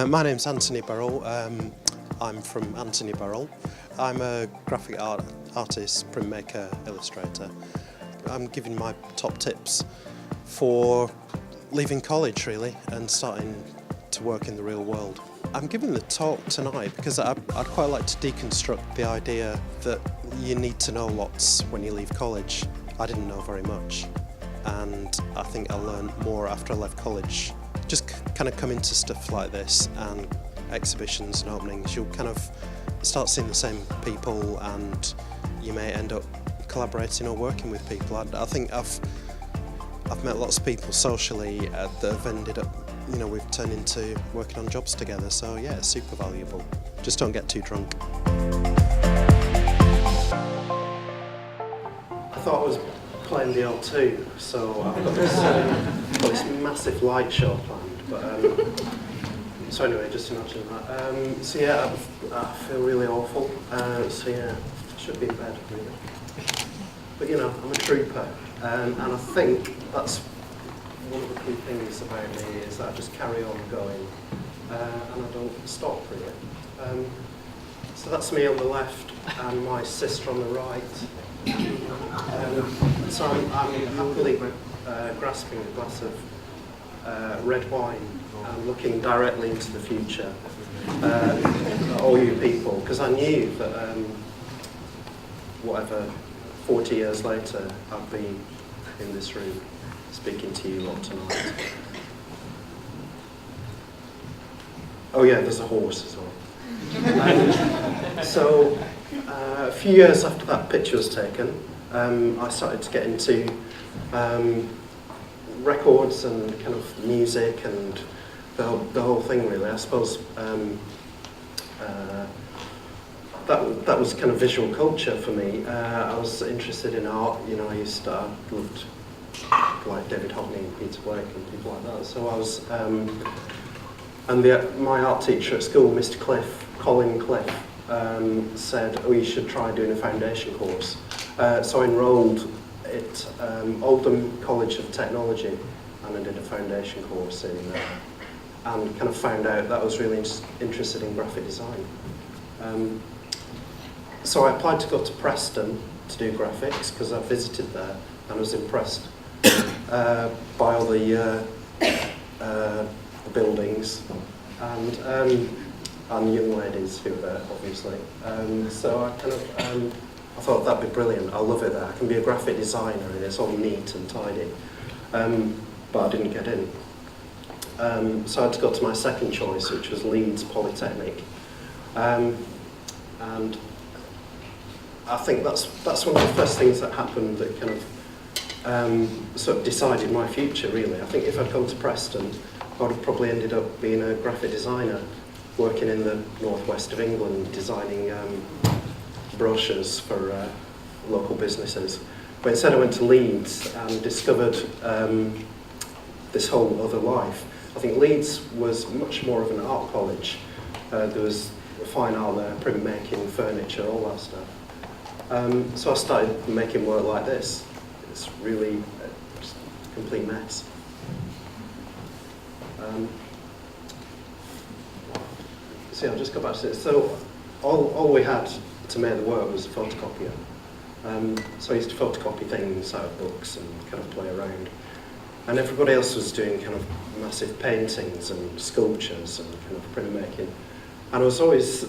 My name's Anthony Burrill. I'm from Anthony Burrill. I'm a graphic artist, printmaker, illustrator. I'm giving my top tips for leaving college, really, and starting to work in the real world. I'm giving the talk tonight because I'd quite like to deconstruct the idea that you need to know lots when you leave college. I didn't know very much, and I think I learned more after I left college. Just kind of come into stuff like this and exhibitions and openings, you'll kind of start seeing the same people, and you may end up collaborating or working with people. I think I've met lots of people socially that have ended up, we've turned into working on jobs together. So yeah, it's super valuable. Just don't get too drunk. I thought I was playing the O2, so I've got this massive light show planned. But so anyway, just imagine that. So yeah, I feel really awful. So yeah, I should be in bed really. But I'm a trooper, and I think that's one of the key things about me is that I just carry on going, and I don't stop really. So that's me on the left, and my sister on the right. So I'm happily grasping a glass of red wine and looking directly into the future, all you people, because I knew that whatever 40 years later I'd be in this room speaking to you lot tonight. Oh yeah, there's a horse as well. So a few years after that picture was taken, I started to get into records and kind of music and the whole thing really. I suppose that was kind of visual culture for me. I was interested in art. I loved like David Hockney and Peter Blake and people like that. So I was, and my art teacher at school, Mr. Colin Cliff, said, "Oh, you should try doing a foundation course." So I enrolled at Oldham College of Technology, and I did a foundation course in and kind of found out that I was really interested in graphic design. So I applied to go to Preston to do graphics because I visited there and was impressed by all the buildings and young ladies who were there, obviously. So I kind of I thought that'd be brilliant. I love it there. I can be a graphic designer and it's all neat and tidy. But I didn't get in. So I had to go to my second choice, which was Leeds Polytechnic. And I think that's one of the first things that happened that kind of sort of decided my future, really. I think if I'd gone to Preston, I would have probably ended up being a graphic designer, working in the northwest of England, designing brochures for local businesses. But instead I went to Leeds and discovered this whole other life. I think Leeds was much more of an art college. There was fine art there, printmaking, furniture, all that stuff. So I started making work like this. It's really just a complete mess. So yeah, I'll just go back to this. So all we had to make the work was a photocopier. So I used to photocopy things out of books and kind of play around. And everybody else was doing kind of massive paintings and sculptures and kind of printmaking. And I was always,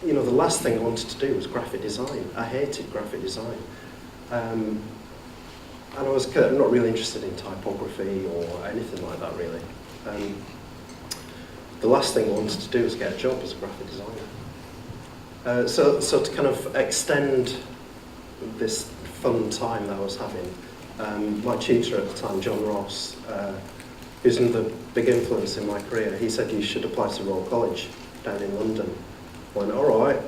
the last thing I wanted to do was graphic design. I hated graphic design. And I was kind of not really interested in typography or anything like that, really. The last thing I wanted to do was get a job as a graphic designer. So to kind of extend this fun time that I was having, my tutor at the time, John Ross, who's another big influence in my career, he said you should apply to Royal College down in London. I went, all right.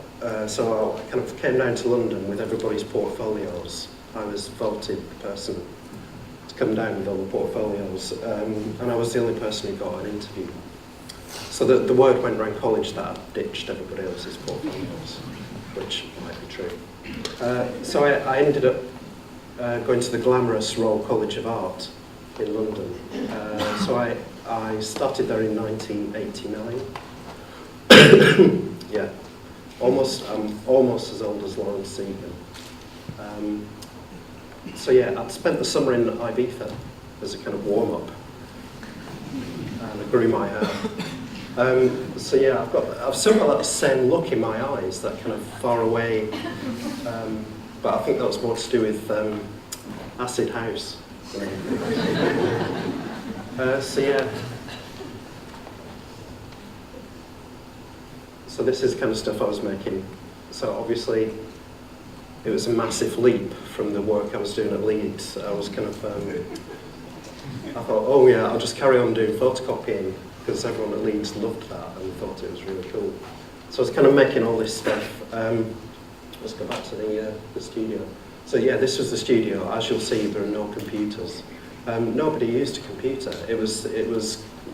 So I kind of came down to London with everybody's portfolios. I was voted the person to come down with all the portfolios, and I was the only person who got an interview. So the word went around college that I ditched everybody else's portfolios, which might be true. So I ended up going to the glamorous Royal College of Art in London. So I started there in 1989, Yeah, I'm almost as old as Lawrence Segan. So yeah, I'd spent the summer in Ibiza as a kind of warm-up, and I grew my hair. So yeah, I've still got that same look in my eyes, that kind of far away, but I think that was more to do with acid house. So yeah. So this is the kind of stuff I was making. So obviously, it was a massive leap from the work I was doing at Leeds. I was kind of, I thought, oh yeah, I'll just carry on doing photocopying, because everyone at Leeds loved that and thought it was really cool. So I was kind of making all this stuff. Let's go back to the studio. So yeah, this was the studio. As you'll see, there are no computers. Nobody used a computer. It was,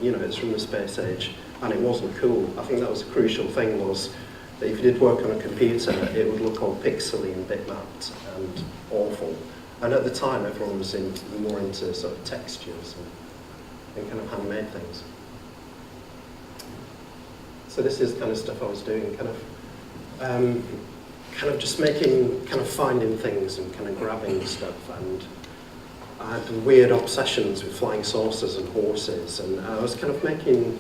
you know, it's from the space age, and it wasn't cool. I think that was a crucial thing, was that if you did work on a computer, it would look all pixely and bitmapped and awful. And at the time, everyone was more into sort of textures and kind of handmade things. So this is the kind of stuff I was doing, kind of just making, kind of finding things and kind of grabbing stuff. And I had weird obsessions with flying saucers and horses, and I was kind of making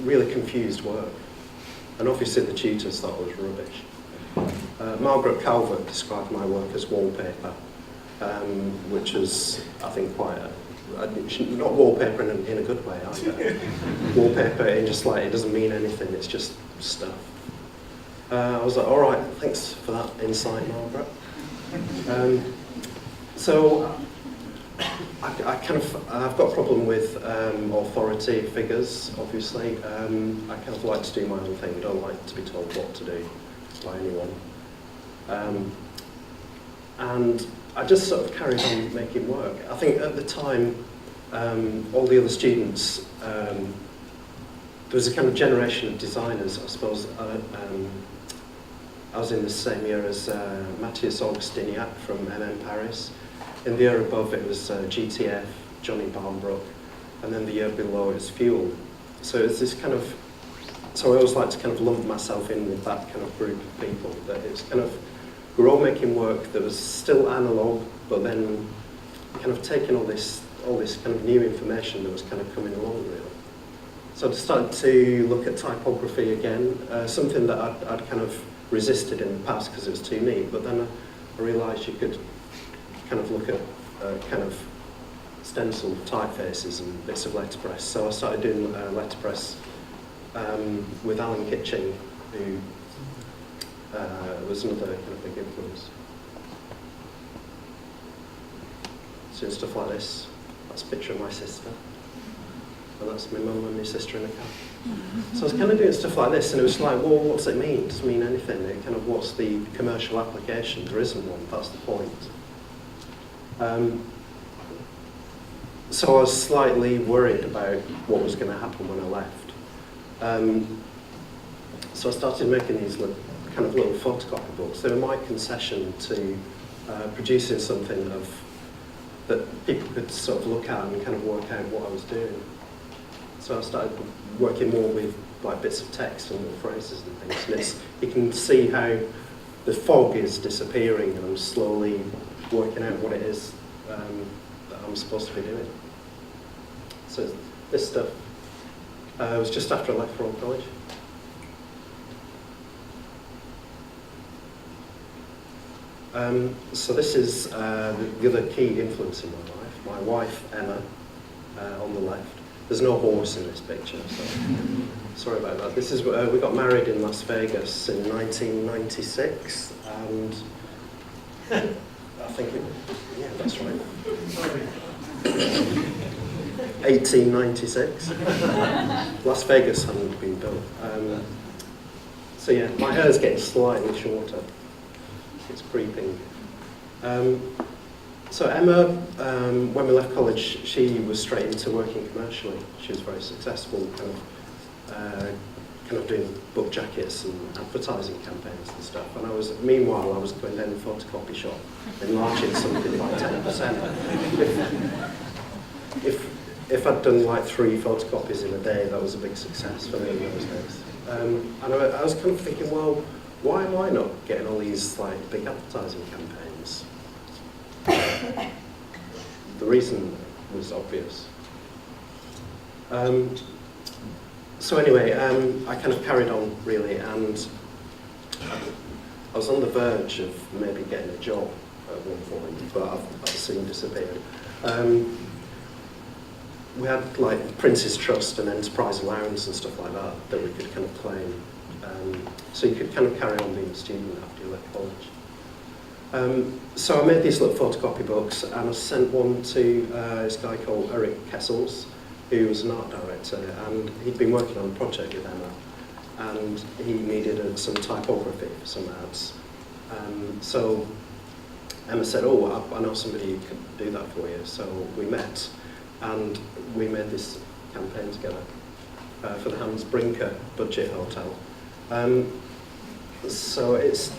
really confused work. And obviously the tutors thought it was rubbish. Margaret Calvert described my work as wallpaper, which is, I think, quite not wallpaper in a good way either. Wallpaper in just like, it doesn't mean anything, it's just stuff. I was like, all right, thanks for that insight, Margaret. So I've got a problem with authority figures, obviously. I kind of like to do my own thing. I don't like to be told what to do by anyone. And I just sort of carried on making work. I think at the time, all the other students, there was a kind of generation of designers, I suppose. I was in the same year as Matthias Augustiniak from MM Paris. In the year above it was GTF, Johnny Barnbrook, and then the year below it was Fuel. So it's this kind of, so I always like to kind of lump myself in with that kind of group of people, that it's kind of, we're all making work that was still analogue, but then kind of taking all this kind of new information that was kind of coming along, really. So I started to look at typography again, something that I'd kind of resisted in the past because it was too neat, but then I realised you could kind of look at kind of stencil typefaces and bits of letterpress. So I started doing letterpress with Alan Kitching, who was another kind of big influence. So stuff like this. That's a picture of my sister. And that's my mum and my sister in a car. So I was kind of doing stuff like this, and it was like, well, what's it mean? It doesn't mean anything. It kind of, what's the commercial application? There isn't one, that's the point. So I was slightly worried about what was going to happen when I left. So I started making these kind of little photocopy books. They were my concession to producing something that people could sort of look at and kind of work out what I was doing. So I started working more with like bits of text and little phrases and things. And you can see how the fog is disappearing, and I'm slowly working out what it is that I'm supposed to be doing. So this stuff was just after I left from college. So this is the other key influence in my life. My wife, Emma, on the left. There's no horse in this picture, so sorry about that. This is we got married in Las Vegas in 1996, and I think yeah, that's right. 1896. Las Vegas hadn't been built. So yeah, my hair's getting slightly shorter. It's creeping. So Emma, when we left college, she was straight into working commercially. She was very successful, kind of doing book jackets and advertising campaigns and stuff. And meanwhile, I was going down the photocopy shop, enlarging something by 10%. If I'd done like 3 photocopies in a day, that was a big success for me in those days. And I was kind of thinking, well, why am I not getting all these like big advertising campaigns? The reason was obvious. So anyway, I kind of carried on really, and I was on the verge of maybe getting a job at one point, but I've soon disappeared. We had like Prince's Trust and Enterprise Allowance and stuff like that we could kind of claim. So you could kind of carry on being a student after you left college. So I made these little photocopy books, and I sent one to this guy called Eric Kessels, who was an art director, and he'd been working on a project with Emma, and he needed some typography for some ads. So Emma said, oh, I know somebody who could do that for you. So we met, and we made this campaign together for the Hans Brinker budget hotel. So it's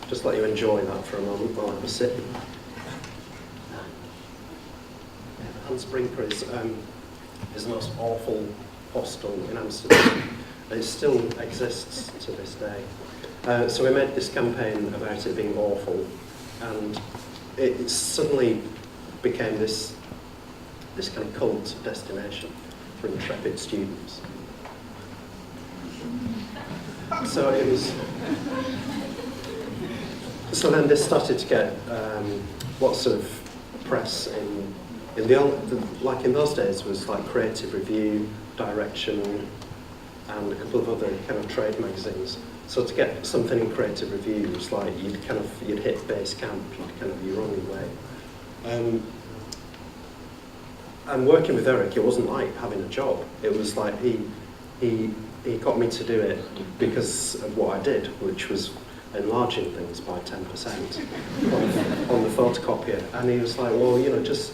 just let you enjoy that for a moment while I have a sip. Hans Brinker is the most awful hostel in Amsterdam. It still exists to this day. So we made this campaign about it being awful, and it suddenly became this kind of cult destination for intrepid students. So it was. So then this started to get lots of press in like in those days was like Creative Review, Direction, and a couple of other kind of trade magazines. So to get something in Creative Review was like you'd hit base camp, you'd kind of you're on your way. And working with Eric, it wasn't like having a job. It was like he got me to do it because of what I did, which was enlarging things by 10% on the photocopier. And he was like, well, you know, just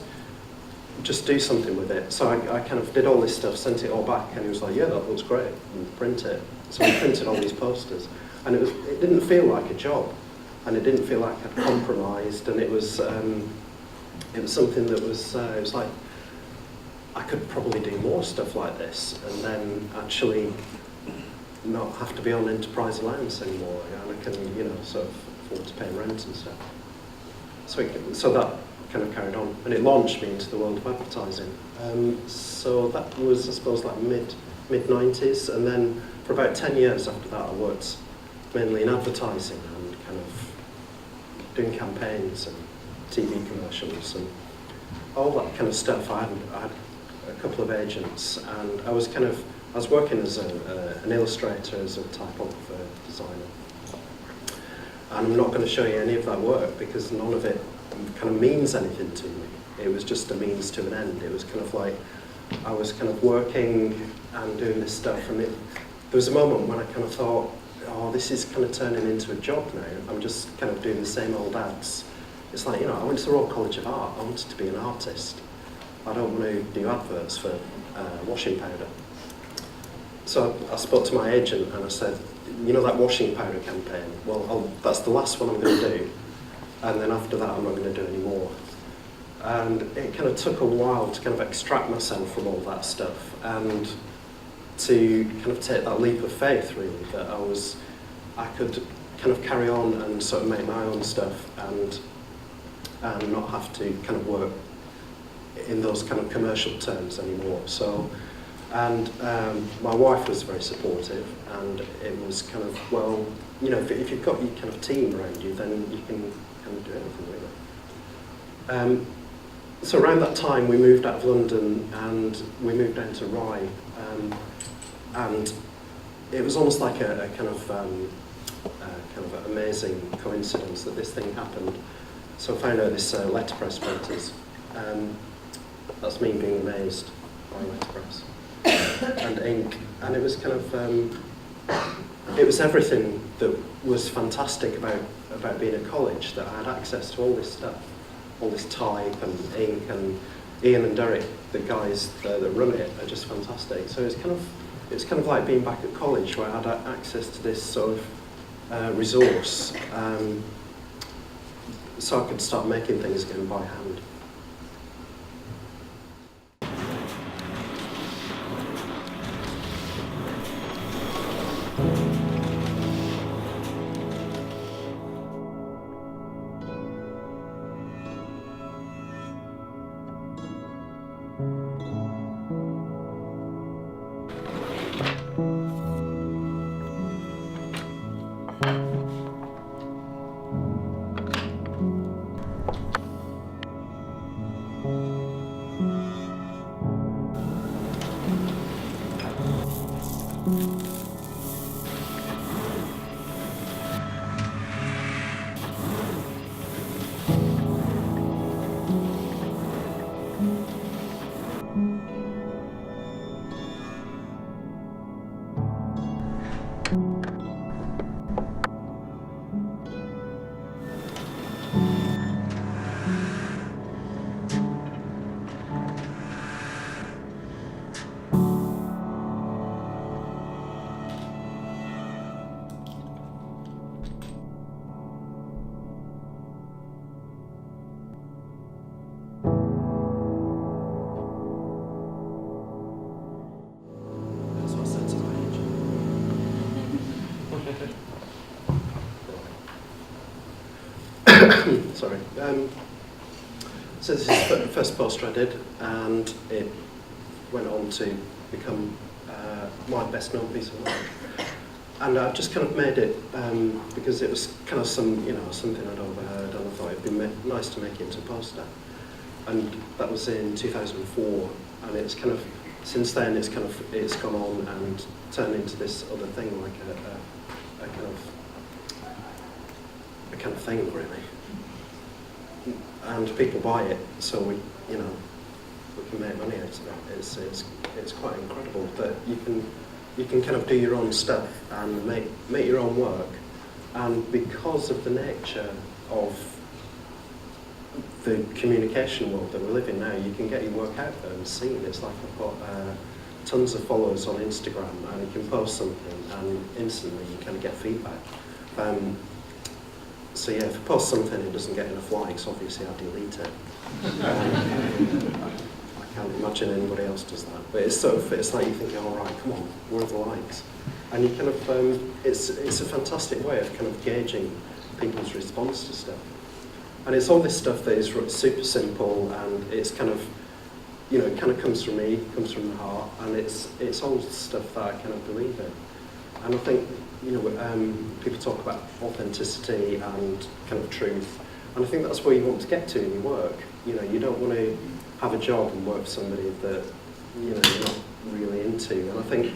do something with it. So I kind of did all this stuff, sent it all back, and he was like, yeah, that looks great, and print it. So we printed all these posters, and it didn't feel like a job, and it didn't feel like I'd compromised, and it was something that was it was like I could probably do more stuff like this, and then actually not have to be on enterprise allowance anymore, and I can, you know, sort of afford to pay rent and stuff. So that kind of carried on, and it launched me into the world of advertising. So that was, I suppose, like mid-90s, and then for about 10 years after that I worked mainly in advertising and kind of doing campaigns and TV commercials and all that kind of stuff. I had a couple of agents, and I was working as an illustrator, as a typographer, designer. And I'm not going to show you any of that work because none of it kind of means anything to me. It was just a means to an end. It was kind of like I was kind of working and doing this stuff, and there was a moment when I kind of thought, oh, this is kind of turning into a job now. I'm just kind of doing the same old ads. It's like, you know, I went to the Royal College of Art. I wanted to be an artist. I don't want to do adverts for washing powder. So I spoke to my agent and I said, you know that washing powder campaign? Well, that's the last one I'm going to do. And then after that, I'm not going to do any more. And it kind of took a while to kind of extract myself from all that stuff and to kind of take that leap of faith, really, that I could kind of carry on and sort of make my own stuff and not have to kind of work in those kind of commercial terms anymore. So, and my wife was very supportive, and it was kind of, well, you know, if you've got your kind of team around you, then you can kind of do anything really. So around that time, we moved out of London and we moved down to Rye, and it was almost like a kind of amazing coincidence that this thing happened. So I found out this letterpress printers. That's me being amazed by letterpress and ink, and it was kind of it was everything that was fantastic about being at college, that I had access to all this stuff, all this type and ink, and Ian and Derek, the guys that run it, are just fantastic. So it's kind of like being back at college where I had access to this sort of resource, so I could start making things again by hand. Sorry. So this is the first poster I did, and it went on to become my best known piece of work. And I've just kind of made it because it was kind of something I'd overheard, and I thought it'd be nice to make it into a poster. And that was in 2004, and it's kind of since then it's gone on and turned into this other thing, like a kind of thing, really. And people buy it, so we can make money out of it. It's quite incredible that you can kind of do your own stuff and make your own work, and because of the nature of the communication world that we live in now, you can get your work out there and seen. It's like I've got tons of followers on Instagram, and you can post something and instantly you kind of get feedback. So yeah, if I post something and it doesn't get enough likes, obviously I delete it. I can't imagine anybody else does that. But it's like you think, all right, come on, where are the likes? And you kind of, it's a fantastic way of kind of gauging people's response to stuff. And it's all this stuff that is super simple, and it's kind of, it kind of comes from me, comes from the heart, and it's all stuff that I kind of believe in. And I think, people talk about authenticity and kind of truth, and I think that's where you want to get to in your work. You don't want to have a job and work for somebody that, you're not really into. And I think,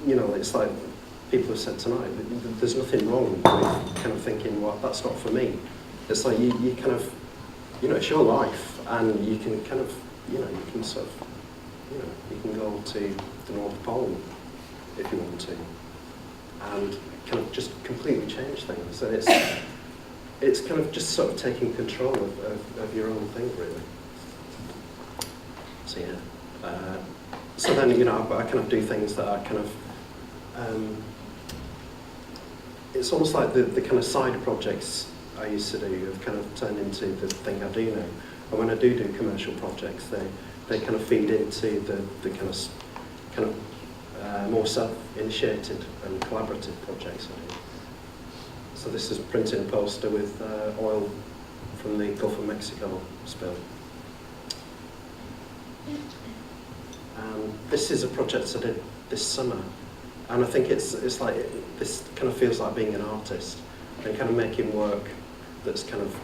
it's like people have said tonight, there's nothing wrong with kind of thinking, well, that's not for me. It's like you kind of, it's your life, and you can kind of, you can sort of, you can go to the North Pole if you want to, and kind of just completely change things. And it's kind of just sort of taking control of your own thing, really. So yeah. So then, I kind of do things that are kind of, it's almost like the kind of side projects I used to do have kind of turned into the thing I do now. And when I do commercial projects, they kind of feed into the kind of more self-initiated and collaborative projects I do. So this is printing a poster with oil from the Gulf of Mexico spill. And this is a project I did this summer, and I think it's like this kind of feels like being an artist and kind of making work that's kind of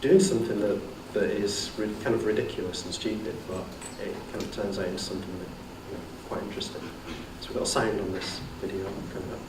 doing something that is kind of ridiculous and stupid, but it kind of turns out into something that quite interesting. So we've got a sound on this video coming up.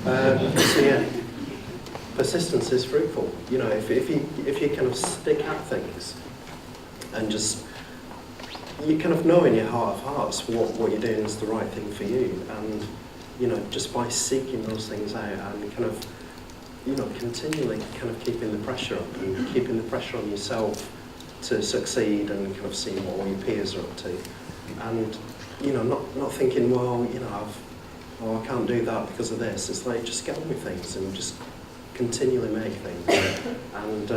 So yeah, persistence is fruitful. You know, if you kind of stick at things and just, you kind of know in your heart of hearts what you're doing is the right thing for you, and you know, just by seeking those things out and kind of, you know, continually kind of keeping the pressure up and keeping the pressure on yourself to succeed, and kind of seeing what all your peers are up to, and you know, not thinking, well, you know, I can't do that because of this. It's like, just get on with things and just continually make things, and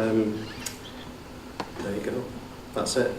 there you go. That's it.